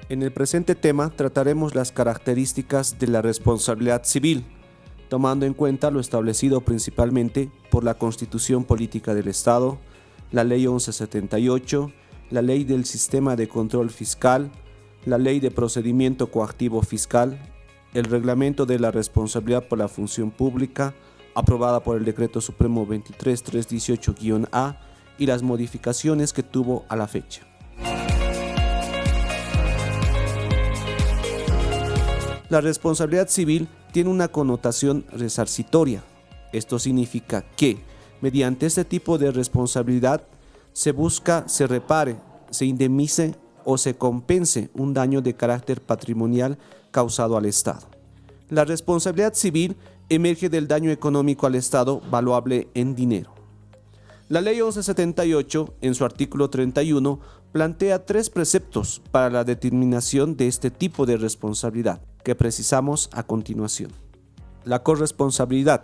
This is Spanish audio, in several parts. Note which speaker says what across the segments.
Speaker 1: En el presente tema trataremos las características de la responsabilidad civil, tomando en cuenta lo establecido principalmente por la Constitución Política del Estado, la Ley 1178, la Ley del Sistema de Control Fiscal, la Ley de Procedimiento Coactivo Fiscal, el Reglamento de la Responsabilidad por la Función Pública, aprobada por el Decreto Supremo 23318-A, y las modificaciones que tuvo a la fecha. La responsabilidad civil tiene una connotación resarcitoria. Esto significa que, mediante este tipo de responsabilidad, se busca, se repare, se indemnice o se compense un daño de carácter patrimonial causado al Estado. La responsabilidad civil emerge del daño económico al Estado valuable en dinero. La Ley 1178, en su artículo 31, plantea 3 preceptos para la determinación de este tipo de responsabilidad, que precisamos a continuación. La corresponsabilidad.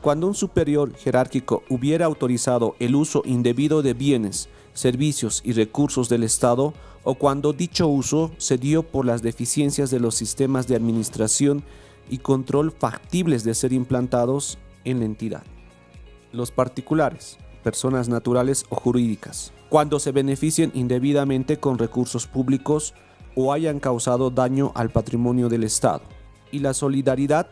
Speaker 1: Cuando un superior jerárquico hubiera autorizado el uso indebido de bienes, servicios y recursos del Estado, o cuando dicho uso se dio por las deficiencias de los sistemas de administración y control factibles de ser implantados en la entidad. Los particulares, personas naturales o jurídicas, cuando se beneficien indebidamente con recursos públicos o hayan causado daño al patrimonio del Estado. Y la solidaridad,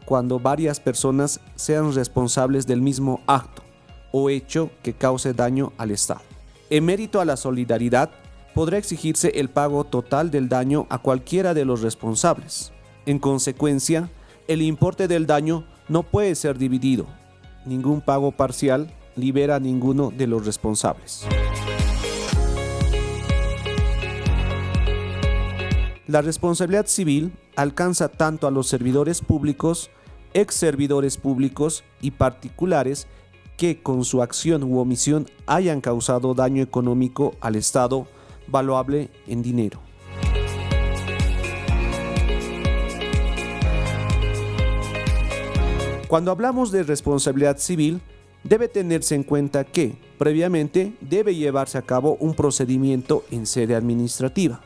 Speaker 1: cuando varias personas sean responsables del mismo acto o hecho que cause daño al Estado. En mérito a la solidaridad, podrá exigirse el pago total del daño a cualquiera de los responsables. En consecuencia, el importe del daño no puede ser dividido. Ningún pago parcial libera a ninguno de los responsables. La responsabilidad civil alcanza tanto a los servidores públicos, ex servidores públicos y particulares que con su acción u omisión hayan causado daño económico al Estado valuable en dinero. Cuando hablamos de responsabilidad civil, debe tenerse en cuenta que, previamente, debe llevarse a cabo un procedimiento en sede administrativa,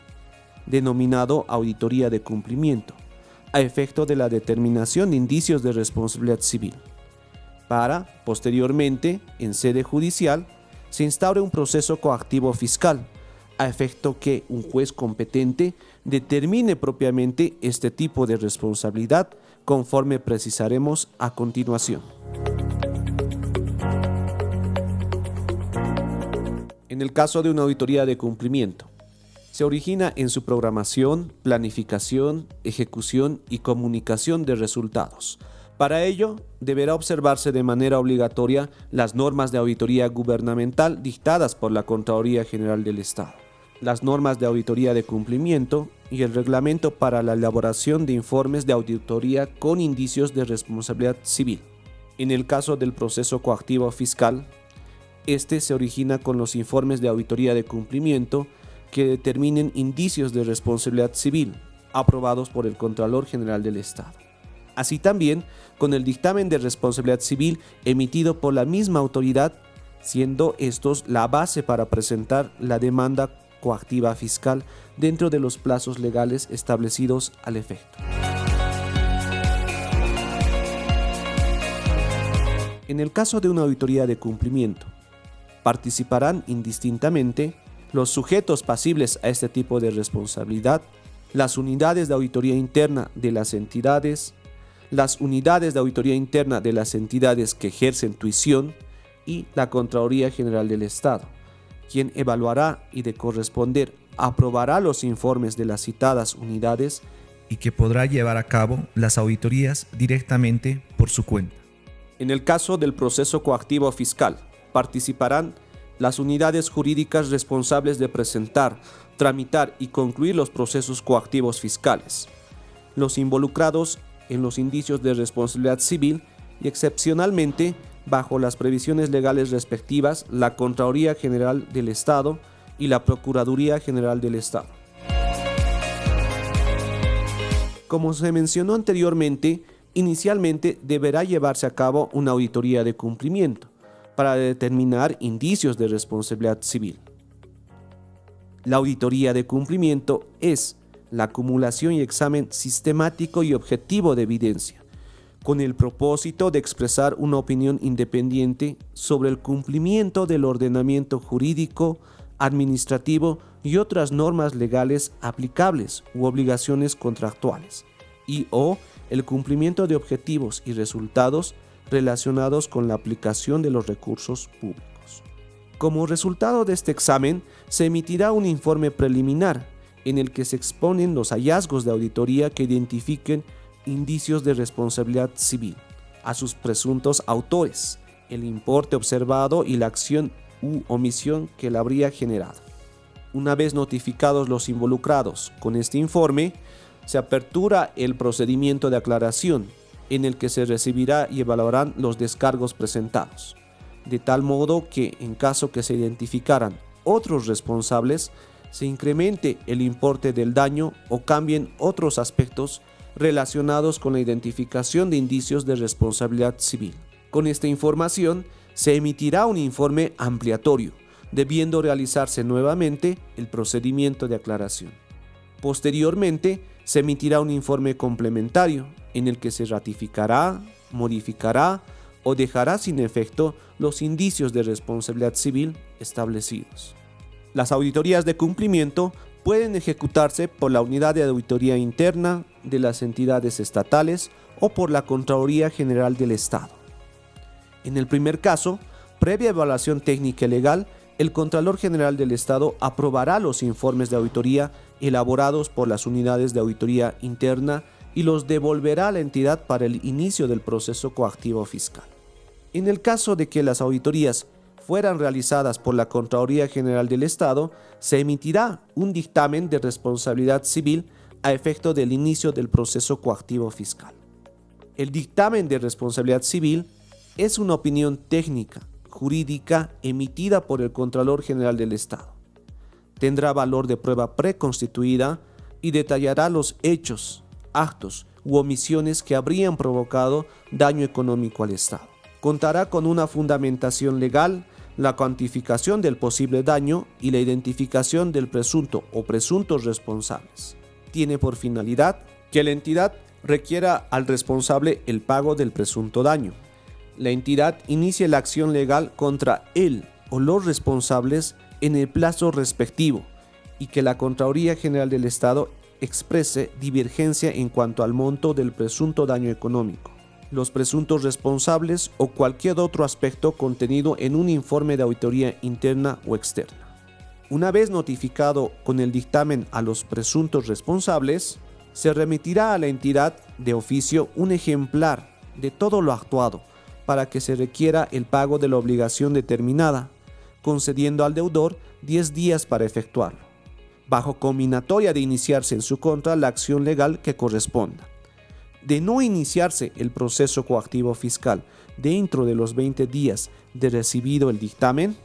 Speaker 1: denominado auditoría de cumplimiento, a efecto de la determinación de indicios de responsabilidad civil. Para, posteriormente, en sede judicial, se instaure un proceso coactivo fiscal, a efecto que un juez competente determine propiamente este tipo de responsabilidad, conforme precisaremos a continuación. En el caso de una auditoría de cumplimiento, se origina en su programación, planificación, ejecución y comunicación de resultados. Para ello, deberá observarse de manera obligatoria las normas de auditoría gubernamental dictadas por la Contraloría General del Estado, las normas de auditoría de cumplimiento y el reglamento para la elaboración de informes de auditoría con indicios de responsabilidad civil. En el caso del proceso coactivo fiscal, este se origina con los informes de auditoría de cumplimiento que determinen indicios de responsabilidad civil, aprobados por el Contralor General del Estado. Así también con el dictamen de responsabilidad civil emitido por la misma autoridad, siendo estos la base para presentar la demanda coactiva fiscal dentro de los plazos legales establecidos al efecto. En el caso de una auditoría de cumplimiento, participarán indistintamente los sujetos pasibles a este tipo de responsabilidad, las unidades de auditoría interna de las entidades, las unidades de auditoría interna de las entidades que ejercen tuición y la Contraloría General del Estado, quien evaluará y de corresponder aprobará los informes de las citadas unidades y que podrá llevar a cabo las auditorías directamente por su cuenta. En el caso del proceso coactivo fiscal, participarán las unidades jurídicas responsables de presentar, tramitar y concluir los procesos coactivos fiscales, los involucrados en los indicios de responsabilidad civil y, excepcionalmente, bajo las previsiones legales respectivas, la Contraloría General del Estado y la Procuraduría General del Estado. Como se mencionó anteriormente, inicialmente deberá llevarse a cabo una auditoría de cumplimiento para determinar indicios de responsabilidad civil. La auditoría de cumplimiento es, la acumulación y examen sistemático y objetivo de evidencia, con el propósito de expresar una opinión independiente sobre el cumplimiento del ordenamiento jurídico, administrativo y otras normas legales aplicables u obligaciones contractuales, y o el cumplimiento de objetivos y resultados relacionados con la aplicación de los recursos públicos. Como resultado de este examen, se emitirá un informe preliminar en el que se exponen los hallazgos de auditoría que identifiquen indicios de responsabilidad civil, a sus presuntos autores, el importe observado y la acción u omisión que la habría generado. Una vez notificados los involucrados con este informe, se apertura el procedimiento de aclaración, en el que se recibirá y evaluarán los descargos presentados, de tal modo que, en caso que se identificaran otros responsables, se incremente el importe del daño o cambien otros aspectos relacionados con la identificación de indicios de responsabilidad civil. Con esta información, se emitirá un informe ampliatorio, debiendo realizarse nuevamente el procedimiento de aclaración. Posteriormente, se emitirá un informe complementario en el que se ratificará, modificará o dejará sin efecto los indicios de responsabilidad civil establecidos. Las auditorías de cumplimiento pueden ejecutarse por la Unidad de Auditoría Interna de las entidades estatales o por la Contraloría General del Estado. En el primer caso, previa evaluación técnica y legal, el Contralor General del Estado aprobará los informes de auditoría elaborados por las unidades de auditoría interna y los devolverá a la entidad para el inicio del proceso coactivo fiscal. En el caso de que las auditorías fueran realizadas por la Contraloría General del Estado, se emitirá un dictamen de responsabilidad civil a efecto del inicio del proceso coactivo fiscal. El dictamen de responsabilidad civil es una opinión técnica, jurídica emitida por el Contralor General del Estado. Tendrá valor de prueba preconstituida y detallará los hechos, actos u omisiones que habrían provocado daño económico al Estado. Contará con una fundamentación legal, la cuantificación del posible daño y la identificación del presunto o presuntos responsables. Tiene por finalidad que la entidad requiera al responsable el pago del presunto daño. La entidad inicie la acción legal contra él o los responsables en el plazo respectivo y que la Contraloría General del Estado exprese divergencia en cuanto al monto del presunto daño económico, los presuntos responsables o cualquier otro aspecto contenido en un informe de auditoría interna o externa. Una vez notificado con el dictamen a los presuntos responsables, se remitirá a la entidad de oficio un ejemplar de todo lo actuado para que se requiera el pago de la obligación determinada, concediendo al deudor 10 días para efectuarlo, bajo combinatoria de iniciarse en su contra la acción legal que corresponda. De no iniciarse el proceso coactivo fiscal dentro de los 20 días de recibido el dictamen,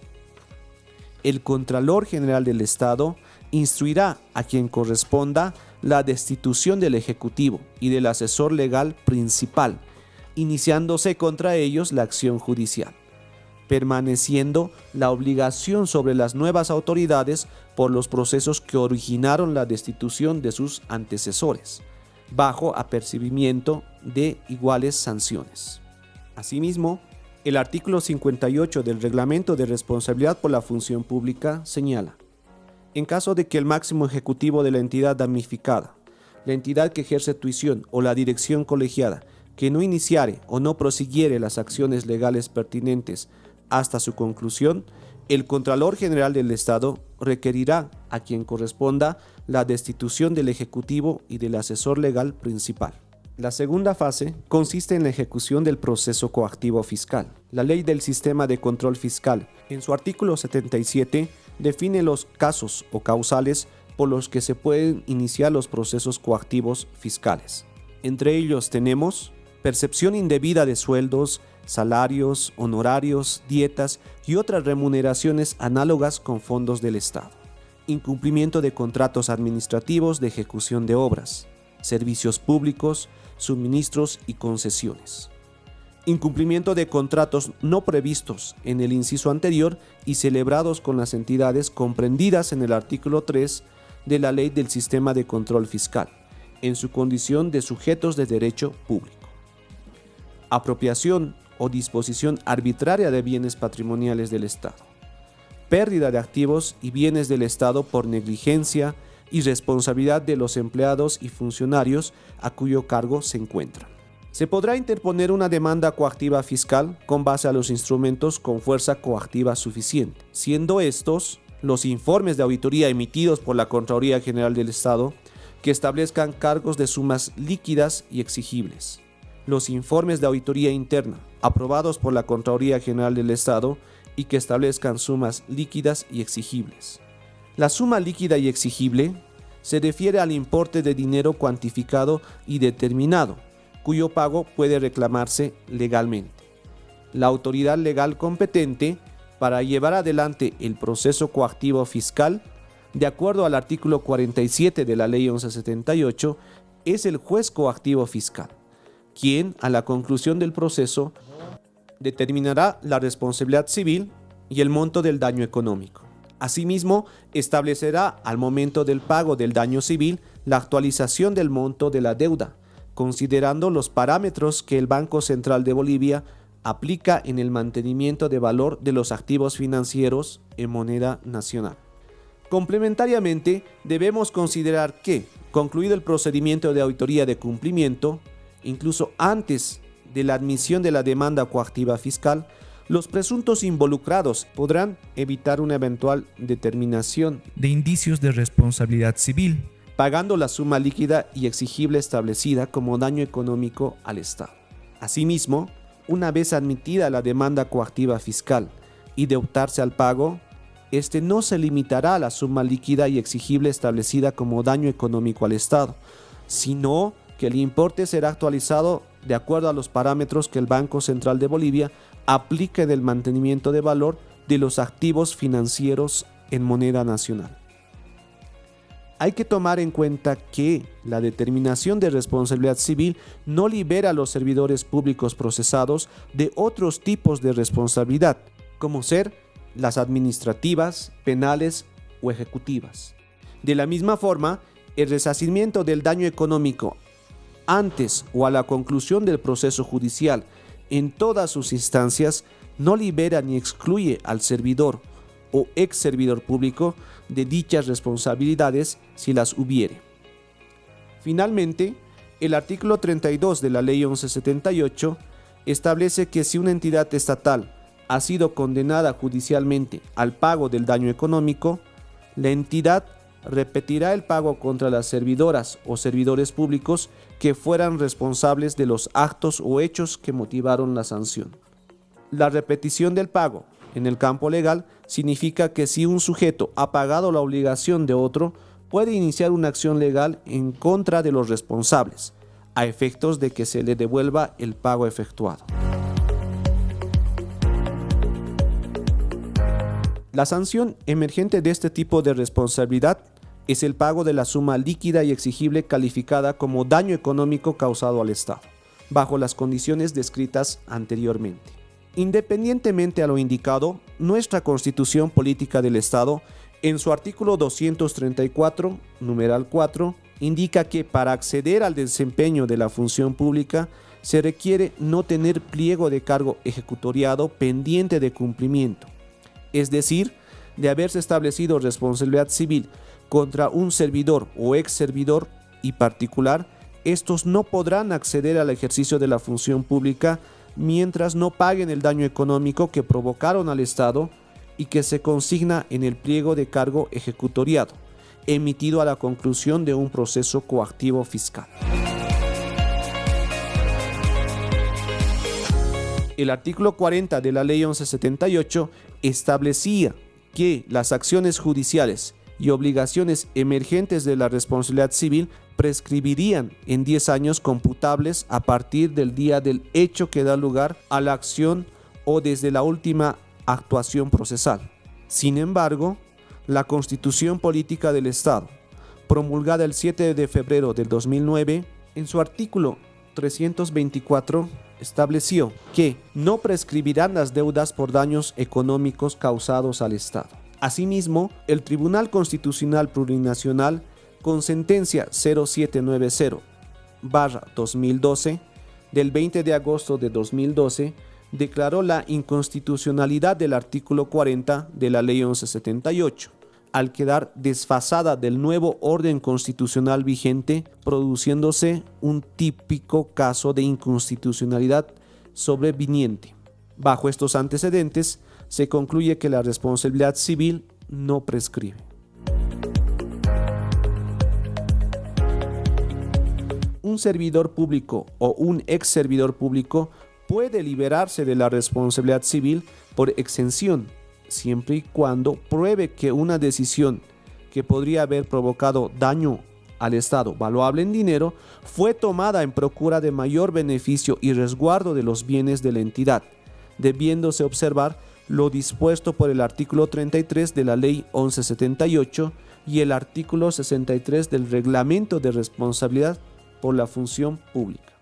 Speaker 1: el Contralor General del Estado instruirá a quien corresponda la destitución del Ejecutivo y del asesor legal principal, iniciándose contra ellos la acción judicial, permaneciendo la obligación sobre las nuevas autoridades por los procesos que originaron la destitución de sus antecesores, bajo apercibimiento de iguales sanciones. Asimismo, el artículo 58 del Reglamento de Responsabilidad por la Función Pública señala: en caso de que el máximo ejecutivo de la entidad damnificada, la entidad que ejerce tuición o la dirección colegiada que no iniciare o no prosiguiere las acciones legales pertinentes hasta su conclusión, el Contralor General del Estado requerirá a quien corresponda la destitución del Ejecutivo y del asesor legal principal. La segunda fase consiste en la ejecución del proceso coactivo fiscal. La Ley del Sistema de Control Fiscal, en su artículo 77, define los casos o causales por los que se pueden iniciar los procesos coactivos fiscales. Entre ellos tenemos percepción indebida de sueldos, salarios, honorarios, dietas y otras remuneraciones análogas con fondos del Estado, incumplimiento de contratos administrativos de ejecución de obras, servicios públicos, suministros y concesiones, incumplimiento de contratos no previstos en el inciso anterior y celebrados con las entidades comprendidas en el artículo 3 de la Ley del Sistema de Control Fiscal, en su condición de sujetos de derecho público. Apropiación o disposición arbitraria de bienes patrimoniales del Estado. Pérdida de activos y bienes del Estado por negligencia y responsabilidad de los empleados y funcionarios a cuyo cargo se encuentran. Se podrá interponer una demanda coactiva fiscal con base a los instrumentos con fuerza coactiva suficiente, siendo estos los informes de auditoría emitidos por la Contraloría General del Estado que establezcan cargos de sumas líquidas y exigibles, los informes de auditoría interna aprobados por la Contraloría General del Estado y que establezcan sumas líquidas y exigibles. La suma líquida y exigible se refiere al importe de dinero cuantificado y determinado, cuyo pago puede reclamarse legalmente. La autoridad legal competente para llevar adelante el proceso coactivo fiscal, de acuerdo al artículo 47 de la Ley 1178, es el juez coactivo fiscal, quien, a la conclusión del proceso, determinará la responsabilidad civil y el monto del daño económico. Asimismo, establecerá al momento del pago del daño civil la actualización del monto de la deuda, considerando los parámetros que el Banco Central de Bolivia aplica en el mantenimiento de valor de los activos financieros en moneda nacional. Complementariamente, debemos considerar que, concluido el procedimiento de auditoría de cumplimiento, incluso antes de la admisión de la demanda coactiva fiscal, los presuntos involucrados podrán evitar una eventual determinación de indicios de responsabilidad civil, pagando la suma líquida y exigible establecida como daño económico al Estado. Asimismo, una vez admitida la demanda coactiva fiscal y de optarse al pago, este no se limitará a la suma líquida y exigible establecida como daño económico al Estado, sino que el importe será actualizado de acuerdo a los parámetros que el Banco Central de Bolivia aplica en el mantenimiento de valor de los activos financieros en moneda nacional. Hay que tomar en cuenta que la determinación de responsabilidad civil no libera a los servidores públicos procesados de otros tipos de responsabilidad, como ser las administrativas, penales o ejecutivas. De la misma forma, el resarcimiento del daño económico antes o a la conclusión del proceso judicial en todas sus instancias no libera ni excluye al servidor o ex servidor público de dichas responsabilidades si las hubiere. Finalmente, el artículo 32 de la Ley 1178 establece que si una entidad estatal ha sido condenada judicialmente al pago del daño económico, la entidad repetirá el pago contra las servidoras o servidores públicos que fueran responsables de los actos o hechos que motivaron la sanción. La repetición del pago en el campo legal significa que si un sujeto ha pagado la obligación de otro, puede iniciar una acción legal en contra de los responsables, a efectos de que se le devuelva el pago efectuado. La sanción emergente de este tipo de responsabilidad es el pago de la suma líquida y exigible calificada como daño económico causado al Estado, bajo las condiciones descritas anteriormente. Independientemente a lo indicado, nuestra Constitución Política del Estado, en su artículo 234, numeral 4, indica que para acceder al desempeño de la función pública se requiere no tener pliego de cargo ejecutoriado pendiente de cumplimiento, es decir, de haberse establecido responsabilidad civil contra un servidor o ex servidor y particular, estos no podrán acceder al ejercicio de la función pública mientras no paguen el daño económico que provocaron al Estado y que se consigna en el pliego de cargo ejecutoriado, emitido a la conclusión de un proceso coactivo fiscal. El artículo 40 de la Ley 1178 establecía que las acciones judiciales y obligaciones emergentes de la responsabilidad civil prescribirían en 10 años computables a partir del día del hecho que da lugar a la acción o desde la última actuación procesal. Sin embargo, la Constitución Política del Estado, promulgada el 7 de febrero del 2009, en su artículo 324, estableció que no prescribirán las deudas por daños económicos causados al Estado. Asimismo, el Tribunal Constitucional Plurinacional, con sentencia 0790/2012, del 20 de agosto de 2012, declaró la inconstitucionalidad del artículo 40 de la Ley 1178, al quedar desfasada del nuevo orden constitucional vigente, produciéndose un típico caso de inconstitucionalidad sobreviniente. Bajo estos antecedentes, se concluye que la responsabilidad civil no prescribe. Un servidor público o un ex servidor público puede liberarse de la responsabilidad civil por exención, siempre y cuando pruebe que una decisión que podría haber provocado daño al Estado valuable en dinero fue tomada en procura de mayor beneficio y resguardo de los bienes de la entidad, debiéndose observar lo dispuesto por el artículo 33 de la Ley 1178 y el artículo 63 del Reglamento de Responsabilidad por la Función Pública.